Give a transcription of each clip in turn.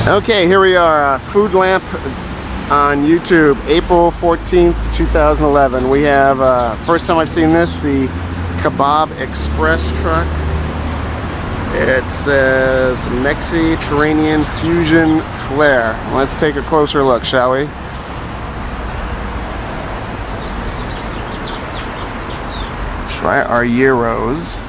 Okay, here we are, Food Lamp on YouTube, April 14th, 2011. We have, first time I've seen this, the Kabob Express truck. It says Mediterranean Fusion Flair. Let's take a closer look, shall we? Try our gyros.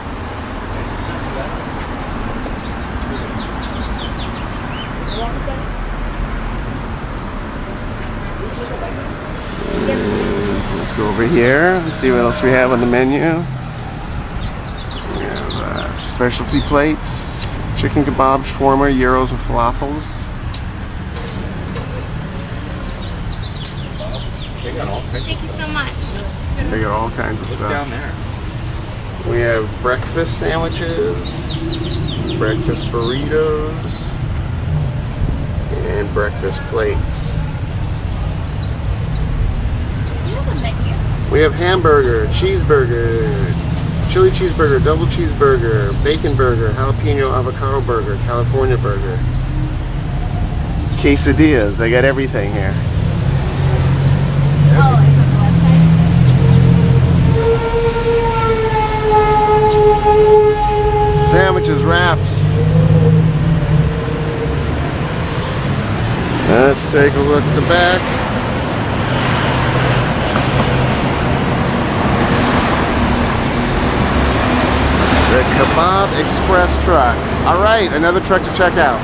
Let's go over here and see what else we have on the menu. We have specialty plates, chicken kebab, shawarma, gyros, and falafels. Thank you so much. They got all kinds of stuff. Down there. We have breakfast sandwiches, breakfast burritos, and breakfast plates. We have hamburger, cheeseburger, chili cheeseburger, double cheeseburger, bacon burger, jalapeno avocado burger, California burger, quesadillas. They got everything here. Oh, it's on the website? Sandwiches, wraps. Let's take a look at the back. The Kabob Express truck. All right, another truck to check out.